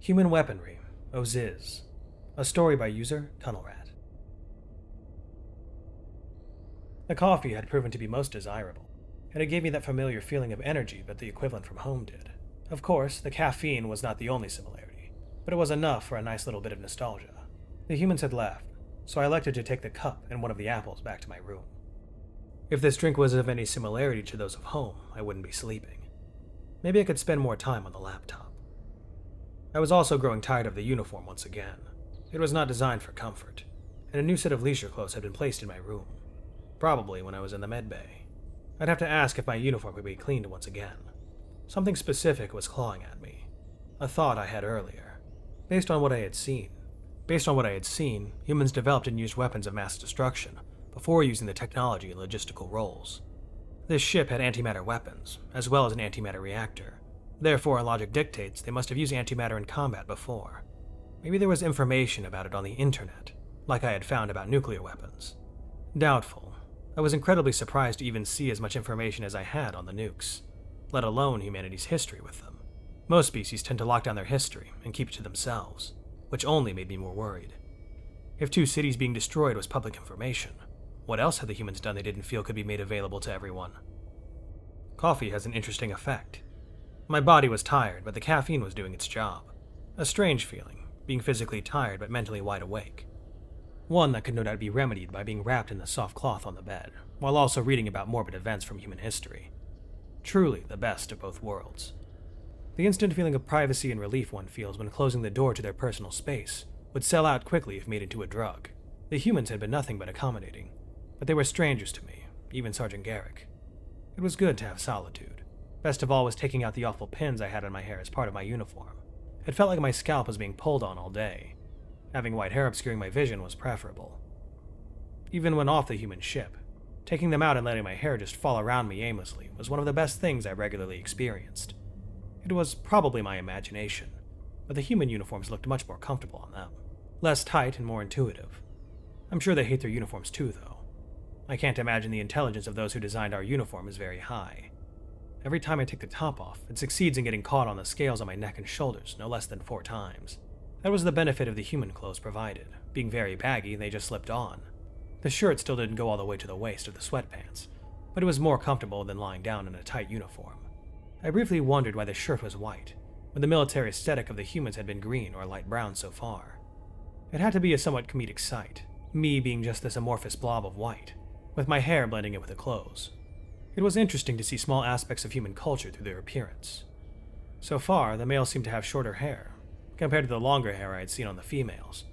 Human Weaponry, Ozis. A story by user TunnelRat. The coffee had proven to be most desirable, and it gave me that familiar feeling of energy that the equivalent from home did. Of course, the caffeine was not the only similarity, but it was enough for a nice little bit of nostalgia. The humans had left, so I elected to take the cup and one of the apples back to my room. If this drink was of any similarity to those of home, I wouldn't be sleeping. Maybe I could spend more time on the laptop. I was also growing tired of the uniform once again. It was not designed for comfort, and a new set of leisure clothes had been placed in my room. Probably when I was in the med bay. I'd have to ask if my uniform could be cleaned once again. Something specific was clawing at me. A thought I had earlier. Based on what I had seen, humans developed and used weapons of mass destruction before using the technology in logistical roles. This ship had antimatter weapons, as well as an antimatter reactor. Therefore, logic dictates they must have used antimatter in combat before. Maybe there was information about it on the internet, like I had found about nuclear weapons. Doubtful. I was incredibly surprised to even see as much information as I had on the nukes, let alone humanity's history with them. Most species tend to lock down their history and keep it to themselves, which only made me more worried. If 2 cities being destroyed was public information, what else had the humans done they didn't feel could be made available to everyone? Coffee has an interesting effect. My body was tired, but the caffeine was doing its job. A strange feeling, being physically tired but mentally wide awake. One that could no doubt be remedied by being wrapped in the soft cloth on the bed, while also reading about morbid events from human history. Truly the best of both worlds. The instant feeling of privacy and relief one feels when closing the door to their personal space would sell out quickly if made into a drug. The humans had been nothing but accommodating, but they were strangers to me, even Sergeant Garrick. It was good to have solitude. Best of all was taking out the awful pins I had in my hair as part of my uniform. It felt like my scalp was being pulled on all day. Having white hair obscuring my vision was preferable. Even when off the human ship, taking them out and letting my hair just fall around me aimlessly was one of the best things I regularly experienced. It was probably my imagination, but the human uniforms looked much more comfortable on them. Less tight and more intuitive. I'm sure they hate their uniforms too, though. I can't imagine the intelligence of those who designed our uniform is very high. Every time I take the top off, it succeeds in getting caught on the scales on my neck and shoulders no less than 4 times. That was the benefit of the human clothes provided. Being very baggy, they just slipped on. The shirt still didn't go all the way to the waist of the sweatpants, but it was more comfortable than lying down in a tight uniform. I briefly wondered why the shirt was white, when the military aesthetic of the humans had been green or light brown so far. It had to be a somewhat comedic sight, me being just this amorphous blob of white, with my hair blending in with the clothes. It was interesting to see small aspects of human culture through their appearance. So far, the males seemed to have shorter hair, compared to the longer hair I had seen on the females.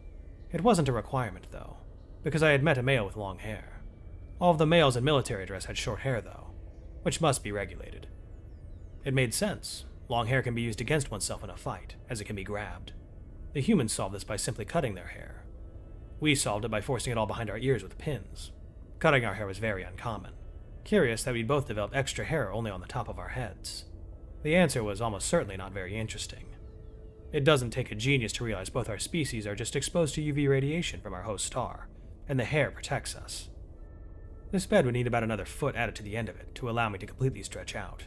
It wasn't a requirement, though, because I had met a male with long hair. All of the males in military dress had short hair, though, which must be regulated. It made sense. Long hair can be used against oneself in a fight, as it can be grabbed. The humans solved this by simply cutting their hair. We solved it by forcing it all behind our ears with pins. Cutting our hair was very uncommon. Curious that we'd both developed extra hair only on the top of our heads. The answer was almost certainly not very interesting. It doesn't take a genius to realize both our species are just exposed to UV radiation from our host star, and the hair protects us. This bed would need about another foot added to the end of it to allow me to completely stretch out.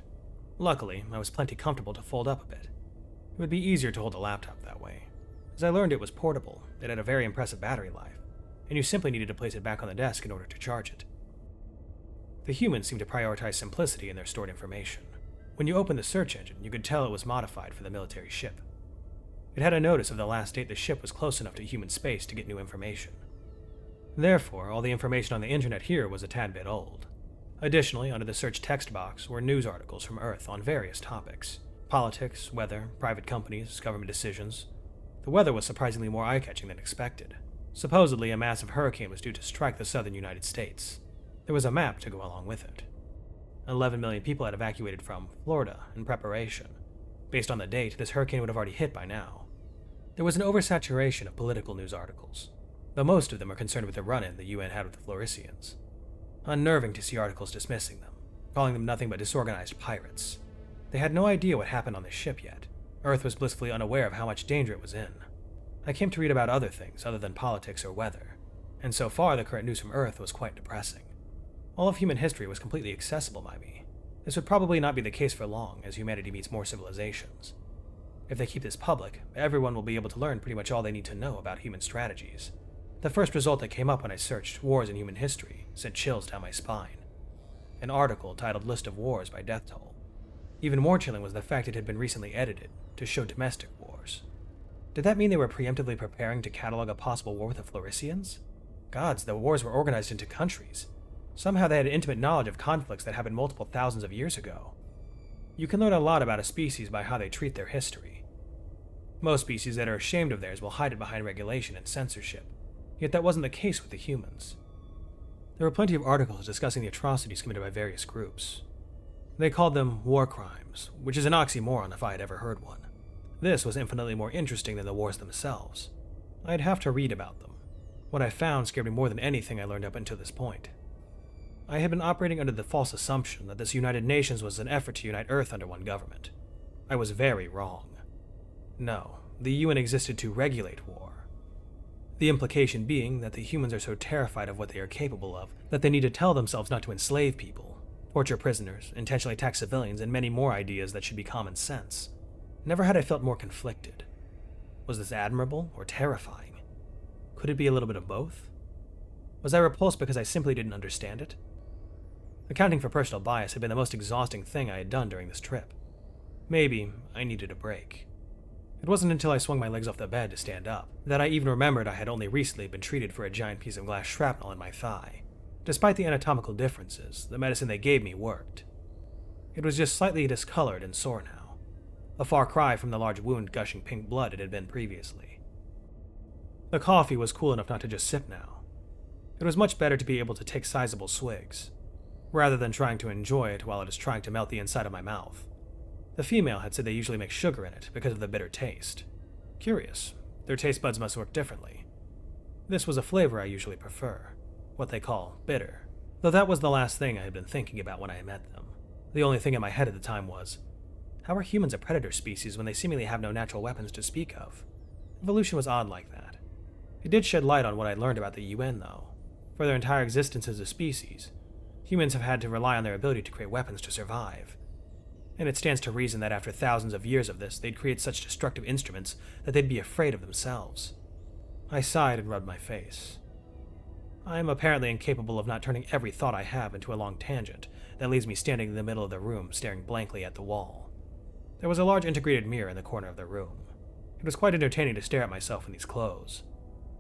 Luckily, I was plenty comfortable to fold up a bit. It would be easier to hold a laptop that way. As I learned, it was portable, it had a very impressive battery life, and you simply needed to place it back on the desk in order to charge it. The humans seemed to prioritize simplicity in their stored information. When you opened the search engine, you could tell it was modified for the military ship. It had a notice of the last date the ship was close enough to human space to get new information. Therefore, all the information on the internet here was a tad bit old. Additionally, under the search text box were news articles from Earth on various topics: politics, weather, private companies, government decisions. The weather was surprisingly more eye-catching than expected. Supposedly, a massive hurricane was due to strike the southern United States. There was a map to go along with it. 11 million people had evacuated from Florida in preparation. Based on the date, this hurricane would have already hit by now. There was an oversaturation of political news articles, though most of them were concerned with the run-in the UN had with the Floricians. Unnerving to see articles dismissing them, calling them nothing but disorganized pirates. They had no idea what happened on the ship yet. Earth was blissfully unaware of how much danger it was in. I came to read about other things other than politics or weather, and so far the current news from Earth was quite depressing. All of human history was completely accessible by me. This would probably not be the case for long as humanity meets more civilizations. If they keep this public, everyone will be able to learn pretty much all they need to know about human strategies. The first result that came up when I searched Wars in Human History sent chills down my spine. An article titled List of Wars by Death Toll. Even more chilling was the fact it had been recently edited to show domestic wars. Did that mean they were preemptively preparing to catalog a possible war with the Floricians? Gods, the wars were organized into countries. Somehow they had intimate knowledge of conflicts that happened multiple thousands of years ago. You can learn a lot about a species by how they treat their history. Most species that are ashamed of theirs will hide it behind regulation and censorship, yet that wasn't the case with the humans. There were plenty of articles discussing the atrocities committed by various groups. They called them war crimes, which is an oxymoron if I had ever heard one. This was infinitely more interesting than the wars themselves. I'd have to read about them. What I found scared me more than anything I learned up until this point. I had been operating under the false assumption that this United Nations was an effort to unite Earth under one government. I was very wrong. No, the UN existed to regulate war. The implication being that the humans are so terrified of what they are capable of that they need to tell themselves not to enslave people, torture prisoners, intentionally attack civilians, and many more ideas that should be common sense. Never had I felt more conflicted. Was this admirable or terrifying? Could it be a little bit of both? Was I repulsed because I simply didn't understand it? Accounting for personal bias had been the most exhausting thing I had done during this trip. Maybe I needed a break. It wasn't until I swung my legs off the bed to stand up that I even remembered I had only recently been treated for a giant piece of glass shrapnel in my thigh. Despite the anatomical differences, the medicine they gave me worked. It was just slightly discolored and sore now, a far cry from the large wound gushing pink blood it had been previously. The coffee was cool enough not to just sip now. It was much better to be able to take sizable swigs, rather than trying to enjoy it while it is trying to melt the inside of my mouth. The female had said they usually make sugar in it because of the bitter taste. Curious, their taste buds must work differently. This was a flavor I usually prefer, what they call bitter, though that was the last thing I had been thinking about when I met them. The only thing in my head at the time was, how are humans a predator species when they seemingly have no natural weapons to speak of? Evolution was odd like that. It did shed light on what I'd learned about the UN, though. For their entire existence as a species, humans have had to rely on their ability to create weapons to survive. And it stands to reason that after thousands of years of this, they'd create such destructive instruments that they'd be afraid of themselves. I sighed and rubbed my face. I am apparently incapable of not turning every thought I have into a long tangent that leaves me standing in the middle of the room staring blankly at the wall. There was a large integrated mirror in the corner of the room. It was quite entertaining to stare at myself in these clothes.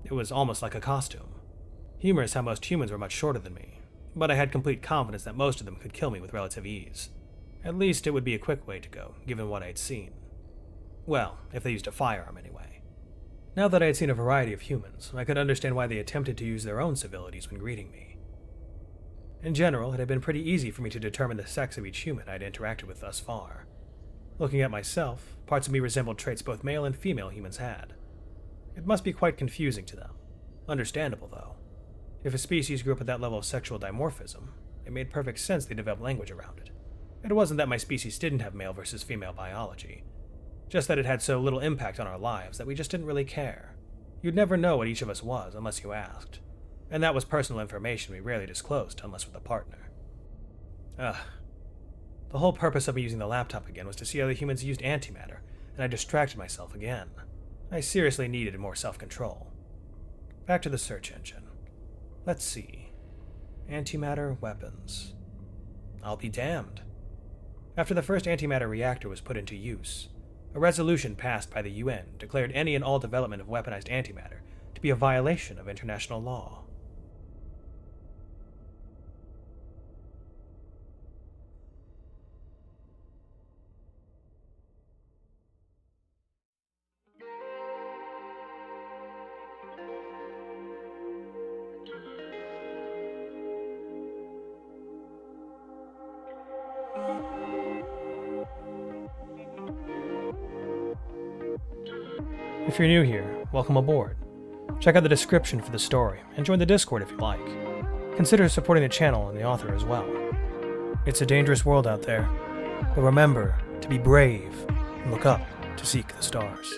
It was almost like a costume. Humorous how most humans were much shorter than me, but I had complete confidence that most of them could kill me with relative ease. At least it would be a quick way to go, given what I had seen. Well, if they used a firearm anyway. Now that I had seen a variety of humans, I could understand why they attempted to use their own civilities when greeting me. In general, it had been pretty easy for me to determine the sex of each human I had interacted with thus far. Looking at myself, parts of me resembled traits both male and female humans had. It must be quite confusing to them. Understandable, though. If a species grew up at that level of sexual dimorphism, it made perfect sense they developed language around it. It wasn't that my species didn't have male versus female biology, just that it had so little impact on our lives that we just didn't really care. You'd never know what each of us was unless you asked, and that was personal information we rarely disclosed unless with a partner. The whole purpose of me using the laptop again was to see how the humans used antimatter, and I distracted myself again. I seriously needed more self-control. Back to the search engine. Let's see. Antimatter weapons. I'll be damned. After the first antimatter reactor was put into use, a resolution passed by the UN declared any and all development of weaponized antimatter to be a violation of international law. If you're new here, welcome aboard. Check out the description for the story, and join the Discord if you like. Consider supporting the channel and the author as well. It's a dangerous world out there, but remember to be brave and look up to seek the stars.